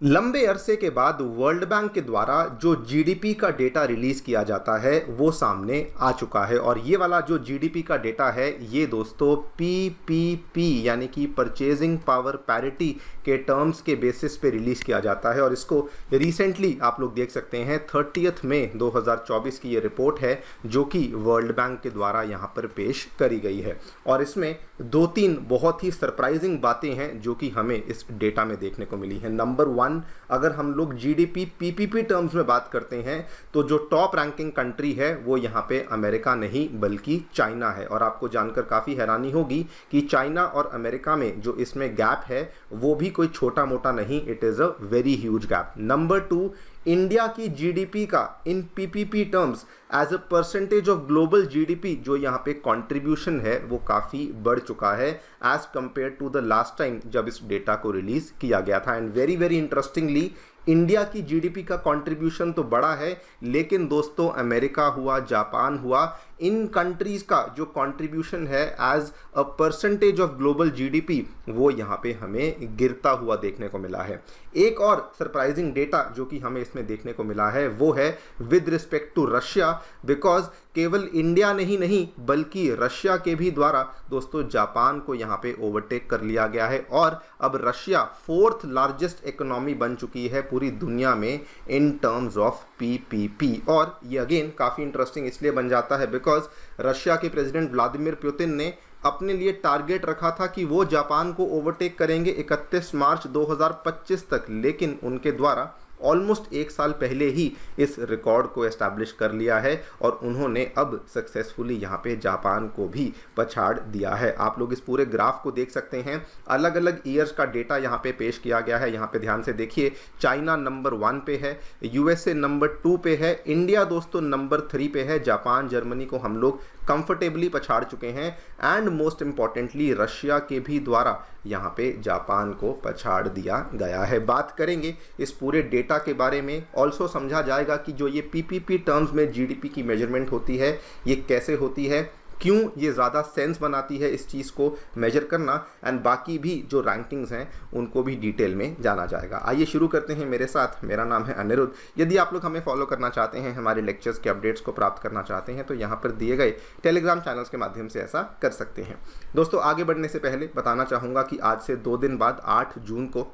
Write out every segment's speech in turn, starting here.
लंबे अरसे के बाद वर्ल्ड बैंक के द्वारा जो जीडीपी का डेटा रिलीज किया जाता है वो सामने आ चुका है। और ये वाला जो जीडीपी का डेटा है ये दोस्तों पीपीपी यानी कि परचेजिंग पावर पैरिटी के टर्म्स के बेसिस पे रिलीज किया जाता है। और इसको रिसेंटली आप लोग देख सकते हैं 30 मई 2024 की ये रिपोर्ट है जो कि वर्ल्ड बैंक के द्वारा यहाँ पर पेश करी गई है। और इसमें दो तीन बहुत ही सरप्राइजिंग बातें हैं जो कि हमें इस डेटा में देखने को मिली है। नंबर 1, अगर हम लोग जीडीपी पीपीपी टर्म्स में बात करते हैं तो जो टॉप रैंकिंग कंट्री है वो यहाँ पे अमेरिका नहीं बल्कि चाइना है। और आपको जानकर काफ़ी हैरानी होगी कि चाइना और अमेरिका में जो इसमें गैप है वो भी कोई छोटा मोटा नहीं, it is a very huge gap. Number 2, India की जीडीपी का in PPP terms as a percentage of global GDP जो यहाँ पे कंट्रीब्यूशन है वो काफ़ी बढ़ चुका है as compared to the last time जब इस डेटा को रिलीज किया गया था। And very very interestingly India की जीडीपी का कंट्रीब्यूशन तो बड़ा है, लेकिन दोस्तों अमेरिका हुआ, जापान हुआ, इन कंट्रीज़ का जो कंट्रीब्यूशन है as a percentage of global GDP वो यहाँ पे हमें गिरता हुआ देखने को मिला है। एक और सरप्राइजिंग डेटा जो कि हमें इसमें देखने को मिला है वो है with respect to Russia, because केवल इंडिया ने ही नहीं बल्कि रशिया के भी द्वारा दोस्तों जापान को यहाँ पे ओवरटेक कर लिया गया है। और अब रशिया 4th लार्जेस्ट इकोनॉमी बन चुकी है पूरी दुनिया में इन टर्म्स ऑफ पीपीपी। और ये अगेन काफ़ी इंटरेस्टिंग इसलिए बन जाता है बिकॉज रशिया के प्रेसिडेंट व्लादिमीर पुतिन ने अपने लिए टारगेट रखा था कि वो जापान को ओवरटेक करेंगे 31 मार्च 2025 तक, लेकिन उनके द्वारा ऑलमोस्ट एक साल पहले ही इस रिकॉर्ड को एस्टैब्लिश कर लिया है और उन्होंने अब सक्सेसफुली यहाँ पे जापान को भी पछाड़ दिया है। आप लोग इस पूरे ग्राफ को देख सकते हैं, अलग अलग ईयर्स का डेटा यहाँ पे पेश किया गया है। यहाँ पे ध्यान से देखिए, चाइना नंबर 1 पे है, यूएसए नंबर 2 पे है, इंडिया दोस्तों नंबर 3 पे है, जापान जर्मनी को हम लोग कंफर्टेबली पछाड़ चुके हैं एंड मोस्ट इंपॉर्टेंटली रशिया के भी द्वारा यहाँ पे जापान को पछाड़ दिया गया है। बात करेंगे इस पूरे डेटा के बारे में, ऑल्सो समझा जाएगा कि जो ये पीपीपी टर्म्स में जीडीपी की मेजरमेंट होती है ये कैसे होती है, क्यों ये ज़्यादा सेंस बनाती है इस चीज़ को मेजर करना, एंड बाकी भी जो रैंकिंग्स हैं उनको भी डिटेल में जाना जाएगा। आइए शुरू करते हैं मेरे साथ। मेरा नाम है अनिरुद्ध। यदि आप लोग हमें फॉलो करना चाहते हैं, हमारे लेक्चर्स के अपडेट्स को प्राप्त करना चाहते हैं तो यहाँ पर दिए गए टेलीग्राम चैनल्स के माध्यम से ऐसा कर सकते हैं। दोस्तों आगे बढ़ने से पहले बताना चाहूँगा कि आज से 2 दिन बाद 8 जून को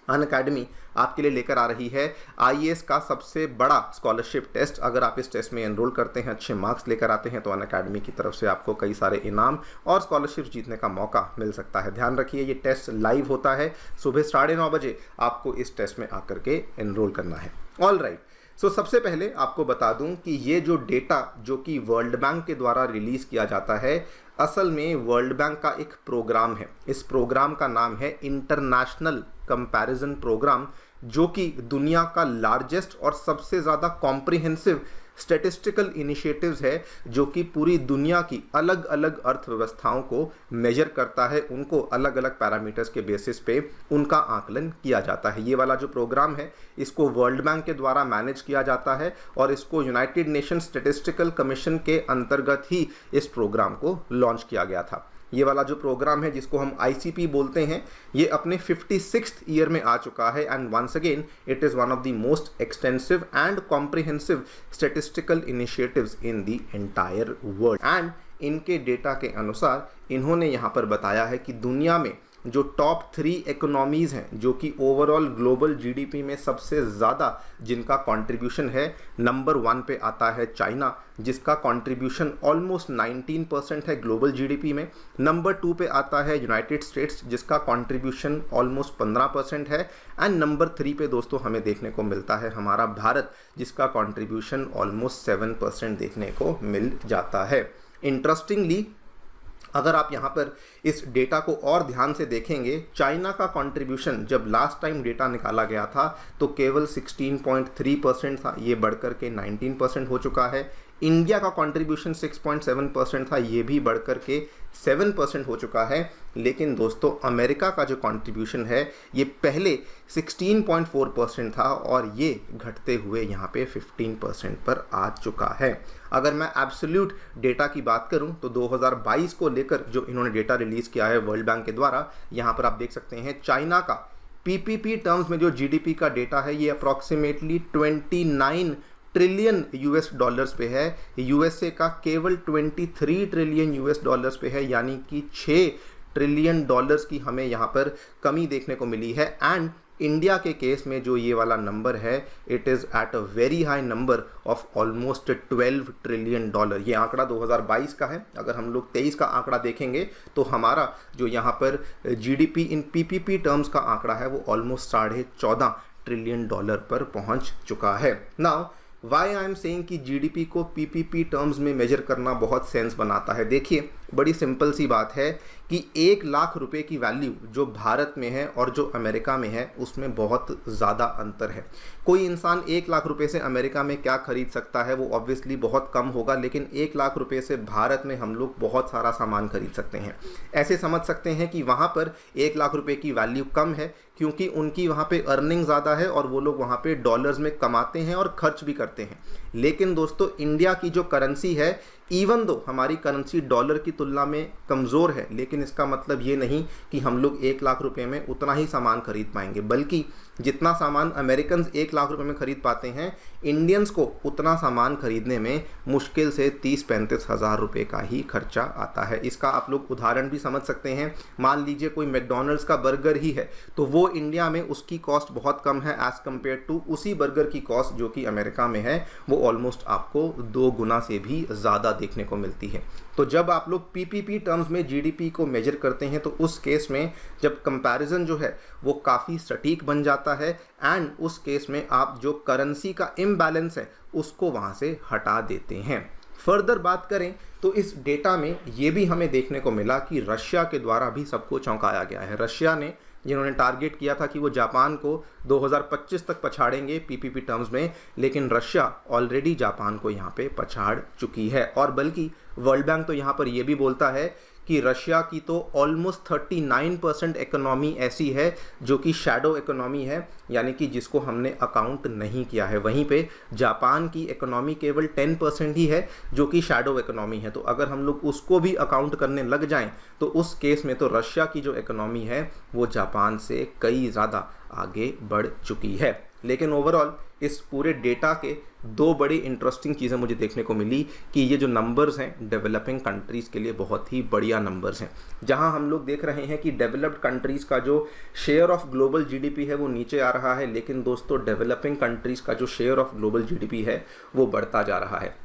अनअकैडमी आपके लिए लेकर आ रही है आईएएस का सबसे बड़ा स्कॉलरशिप टेस्ट। अगर आप इस टेस्ट में एनरोल करते हैं, अच्छे मार्क्स लेकर आते हैं तो अनअकैडमी की तरफ से आपको कई सारे इनाम और स्कॉलरशिप जीतने का मौका मिल सकता है। ध्यान रखिए ये टेस्ट लाइव होता है, सुबह 9:30 बजे आपको इस टेस्ट में आकर के एनरोल करना है। ऑल राइट, सो सबसे पहले आपको बता दूं कि ये जो डेटा जो कि वर्ल्ड बैंक के द्वारा रिलीज़ किया जाता है असल में वर्ल्ड बैंक का एक प्रोग्राम है। इस प्रोग्राम का नाम है इंटरनेशनल कंपैरिजन प्रोग्राम, जो कि दुनिया का लार्जेस्ट और सबसे ज़्यादा कॉम्प्रिहेंसिव स्टैटिस्टिकल इनिशिएटिव्स है जो कि पूरी दुनिया की अलग अलग अर्थव्यवस्थाओं को मेजर करता है, उनको अलग अलग पैरामीटर्स के बेसिस पे उनका आकलन किया जाता है। ये वाला जो प्रोग्राम है इसको वर्ल्ड बैंक के द्वारा मैनेज किया जाता है और इसको यूनाइटेड नेशन स्टैटिस्टिकल कमीशन के अंतर्गत ही इस प्रोग्राम को लॉन्च किया गया था। ये वाला जो प्रोग्राम है जिसको हम आईसीपी बोलते हैं ये अपने 56th ईयर में आ चुका है and once again it is one of the most extensive and comprehensive statistical initiatives in the entire world. And इनके डेटा के अनुसार इन्होंने यहाँ पर बताया है कि दुनिया में जो टॉप 3 इकोनॉमीज़ हैं जो कि ओवरऑल ग्लोबल जीडीपी में सबसे ज़्यादा जिनका कंट्रीब्यूशन है, नंबर 1 पे आता है चाइना जिसका कंट्रीब्यूशन ऑलमोस्ट 19% है ग्लोबल जीडीपी में। नंबर 2 पे आता है यूनाइटेड स्टेट्स जिसका कंट्रीब्यूशन ऑलमोस्ट 15% है एंड नंबर 3 पे दोस्तों हमें देखने को मिलता है हमारा भारत जिसका कंट्रीब्यूशन ऑलमोस्ट 7% देखने को मिल जाता है। इंटरेस्टिंगली अगर आप यहाँ पर इस डेटा को और ध्यान से देखेंगे, चाइना का कंट्रीब्यूशन जब लास्ट टाइम डेटा निकाला गया था तो केवल 16.3% था, ये बढ़कर के 19% हो चुका है। इंडिया का कंट्रीब्यूशन 6.7% था, ये भी बढ़कर के 7% हो चुका है। लेकिन दोस्तों अमेरिका का जो कंट्रीब्यूशन है ये पहले 16.4% था और ये घटते हुए यहाँ पे 15% पर आ चुका है। अगर मैं एब्सोल्यूट डेटा की बात करूं तो 2022 को लेकर जो इन्होंने डेटा रिलीज़ किया है वर्ल्ड बैंक के द्वारा, यहाँ पर आप देख सकते हैं चाइना का पीपीपी टर्म्स में जो जीडीपी का डेटा है ये अप्रॉक्सीमेटली 29 ट्रिलियन यूएस डॉलर्स पे है। यूएसए का केवल 23 ट्रिलियन यूएस डॉलर्स पे है, यानी कि 6 ट्रिलियन डॉलर्स की हमें यहाँ पर कमी देखने को मिली है। एंड इंडिया के केस में जो ये वाला नंबर है, it is at a very high number of almost 12 trillion dollar. ये आंकड़ा 2022 का है। अगर हम लोग 23 का आंकड़ा देखेंगे तो हमारा जो यहाँ पर जीडीपी इन पीपीपी टर्म्स का आंकड़ा है वो ऑलमोस्ट 14.5 ट्रिलियन डॉलर पर पहुँच चुका है। Now why I am saying कि जीडीपी को पीपीपी टर्म्स में मेजर करना बहुत सेंस बनाता है। देखिए, बड़ी सिंपल सी बात है कि 1 लाख रुपए की वैल्यू जो भारत में है और जो अमेरिका में है उसमें बहुत ज़्यादा अंतर है। कोई इंसान 1 लाख रुपए से अमेरिका में क्या खरीद सकता है वो ऑब्वियसली बहुत कम होगा, लेकिन 1 लाख रुपए से भारत में हम लोग बहुत सारा सामान खरीद सकते हैं। ऐसे समझ सकते हैं कि वहाँ पर 1 लाख रुपए की वैल्यू कम है क्योंकि उनकी वहाँ पे अर्निंग ज़्यादा है और वो लोग वहाँ पे डॉलर्स में कमाते हैं और खर्च भी करते हैं। लेकिन दोस्तों, इंडिया की जो करेंसी है, इवन दो हमारी करेंसी डॉलर की तुलना में कमज़ोर है, लेकिन इसका मतलब ये नहीं कि हम लोग 1 लाख रुपए में उतना ही सामान खरीद पाएंगे, बल्कि जितना सामान अमेरिकन 1 लाख रुपए में खरीद पाते हैं, इंडियंस को उतना सामान खरीदने में मुश्किल से 30-35 हज़ार रुपये का ही खर्चा आता है। इसका आप लोग उदाहरण भी समझ सकते हैं। मान लीजिए कोई मैकडॉनल्ड्स का बर्गर ही है तो वो इंडिया में उसकी कॉस्ट बहुत कम है एज़ कम्पेयर टू उसी बर्गर की कॉस्ट जो कि अमेरिका में है, वो ऑलमोस्ट आपको 2 गुना से भी ज़्यादा देखने को मिलती है। तो जब आप लोग पीपीपी टर्म्स में जीडीपी को मेजर करते हैं तो उस केस में जब कंपैरिजन जो है वो काफ़ी सटीक बन जाता है एंड उस केस में आप जो करेंसी का इम्बैलेंस है उसको वहाँ से हटा देते हैं। फर्दर बात करें तो इस डेटा में ये भी हमें देखने को मिला कि रशिया के द्वारा भी सबको चौंकाया गया है। रशिया ने, जिन्होंने टारगेट किया था कि वो जापान को 2025 तक पछाड़ेंगे पीपीपी टर्म्स में, लेकिन रशिया ऑलरेडी जापान को यहाँ पे पछाड़ चुकी है। और बल्कि वर्ल्ड बैंक तो यहाँ पर ये भी बोलता है कि रशिया की तो ऑलमोस्ट 39% इकोनॉमी ऐसी है जो कि शैडो इकोनॉमी है, यानी कि जिसको हमने अकाउंट नहीं किया है। वहीं पे जापान की इकोनॉमी केवल 10% ही है जो कि शैडो इकोनॉमी है। तो अगर हम लोग उसको भी अकाउंट करने लग जाएं तो उस केस में तो रशिया की जो इकोनॉमी है वो जापान से कई ज़्यादा आगे बढ़ चुकी है। लेकिन ओवरऑल इस पूरे डेटा के 2 बड़ी इंटरेस्टिंग चीज़ें मुझे देखने को मिली कि ये जो नंबर्स हैं डेवलपिंग कंट्रीज़ के लिए बहुत ही बढ़िया नंबर्स हैं। जहां हम लोग देख रहे हैं कि डेवलप्ड कंट्रीज़ का जो शेयर ऑफ ग्लोबल जीडीपी है वो नीचे आ रहा है, लेकिन दोस्तों डेवलपिंग कंट्रीज़ का जो शेयर ऑफ ग्लोबल जीडीपी है वो बढ़ता जा रहा है।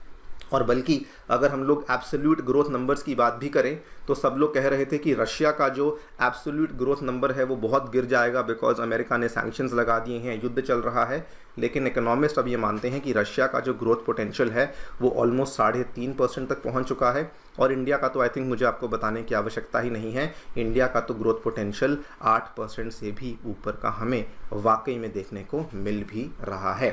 और बल्कि अगर हम लोग एब्सोल्यूट ग्रोथ नंबर्स की बात भी करें तो सब लोग कह रहे थे कि रशिया का जो एब्सोल्यूट ग्रोथ नंबर है वो बहुत गिर जाएगा बिकॉज अमेरिका ने सैंक्शंस लगा दिए हैं, युद्ध चल रहा है। लेकिन इकोनॉमिस्ट अब ये मानते हैं कि रशिया का जो ग्रोथ पोटेंशियल है वो ऑलमोस्ट 3.5% तक पहुंच चुका है। और इंडिया का तो आई थिंक मुझे आपको बताने की आवश्यकता ही नहीं है, इंडिया का तो ग्रोथ पोटेंशियल 8% से भी ऊपर का हमें वाकई में देखने को मिल भी रहा है।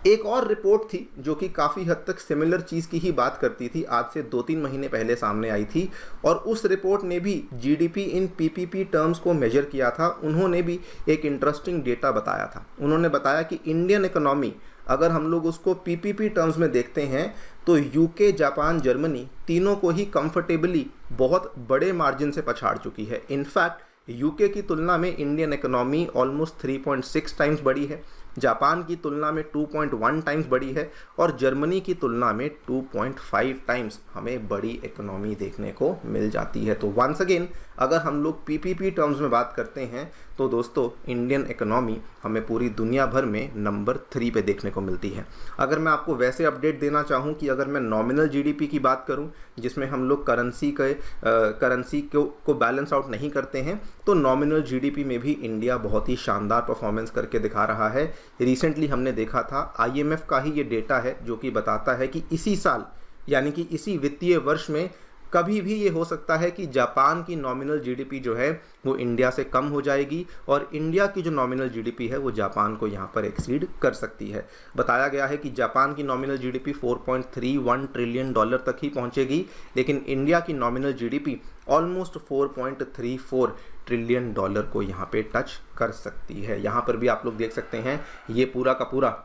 एक और रिपोर्ट थी जो कि काफ़ी हद तक सिमिलर चीज़ की ही बात करती थी, आज से 2-3 महीने पहले सामने आई थी, और उस रिपोर्ट ने भी जीडीपी इन पीपीपी टर्म्स को मेजर किया था। उन्होंने भी एक इंटरेस्टिंग डेटा बताया था। उन्होंने बताया कि इंडियन इकोनॉमी अगर हम लोग उसको पीपीपी टर्म्स में देखते हैं तो यूके, जापान, जर्मनी तीनों को ही कंफर्टेबली बहुत बड़े मार्जिन से पछाड़ चुकी है। इनफैक्ट यूके की तुलना में इंडियन इकोनॉमी ऑलमोस्ट 3.6 टाइम्स बड़ी है, जापान की तुलना में 2.1 टाइम्स बड़ी है और जर्मनी की तुलना में 2.5 टाइम्स हमें बड़ी इकोनॉमी देखने को मिल जाती है। तो वंस अगेन अगर हम लोग पीपीपी टर्म्स में बात करते हैं तो दोस्तों इंडियन इकोनॉमी हमें पूरी दुनिया भर में नंबर 3 पे देखने को मिलती है। अगर मैं आपको वैसे अपडेट देना चाहूँ कि अगर मैं नॉमिनल जीडीपी की बात करूँ जिसमें हम लोग करेंसी को बैलेंस आउट नहीं करते हैं, तो नॉमिनल जीडीपी में भी इंडिया बहुत ही शानदार परफॉर्मेंस करके दिखा रहा है। रिसेंटली हमने देखा था, आईएमएफ का ही ये डेटा है जो कि बताता है कि इसी साल यानी कि इसी वित्तीय वर्ष में कभी भी ये हो सकता है कि जापान की नॉमिनल जीडीपी जो है वो इंडिया से कम हो जाएगी और इंडिया की जो नॉमिनल जीडीपी है वो जापान को यहाँ पर एक्सीड कर सकती है। बताया गया है कि जापान की नॉमिनल जीडीपी 4.31 ट्रिलियन डॉलर तक ही पहुँचेगी, लेकिन इंडिया की nominal GDP almost 4.34 trillion dollar को यहाँ पे टच कर सकती है। यहाँ पर भी आप लोग देख सकते हैं ये पूरा का पूरा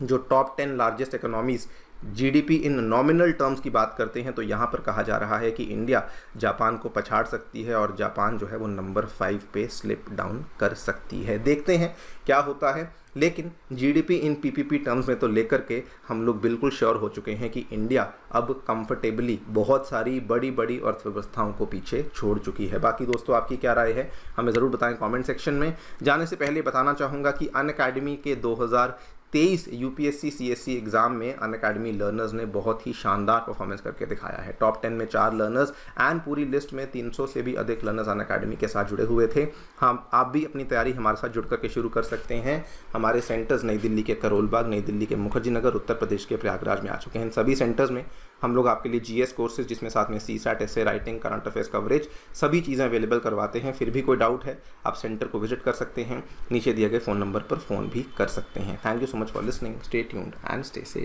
जो top 10 largest economies GDP in nominal terms की बात करते हैं तो यहाँ पर कहा जा रहा है कि इंडिया जापान को पछाड़ सकती है और जापान जो है वो नंबर 5 पे स्लिप डाउन कर सकती है। देखते हैं क्या होता है, लेकिन जीडीपी इन पीपीपी टर्म्स में तो लेकर के हम लोग बिल्कुल श्योर हो चुके हैं कि इंडिया अब कंफर्टेबली बहुत सारी बड़ी बड़ी अर्थव्यवस्थाओं को पीछे छोड़ चुकी है। बाकी दोस्तों आपकी क्या राय है हमें ज़रूर बताएं कमेंट सेक्शन में। जाने से पहले बताना चाहूँगा कि अनअकैडमी के 2023 यूपीएससी सीएससी एग्जाम में अनअकैडमी लर्नर्स ने बहुत ही शानदार परफॉर्मेंस करके दिखाया है। टॉप 10 में 4 लर्नर्स एंड पूरी लिस्ट में 300 से भी अधिक लर्नर्स अनअकैडमी के साथ जुड़े हुए थे। हम आप भी अपनी तैयारी हमारे साथ जुड़ करके शुरू कर सकते हैं। हमारे सेंटर्स नई दिल्ली के करोल बाग, नई दिल्ली के मुखर्जी नगर, उत्तर प्रदेश के प्रयागराज में आ चुके हैं। इन सभी सेंटर्स में हम लोग आपके लिए जीएस कोर्सेज जिसमें साथ में CSAT, essay writing, current affairs coverage सभी चीज़ें अवेलेबल करवाते हैं। फिर भी कोई डाउट है आप सेंटर को विजिट कर सकते हैं, नीचे दिए गए फ़ोन नंबर पर फ़ोन भी कर सकते हैं। Thank you so much for listening, stay tuned and stay safe.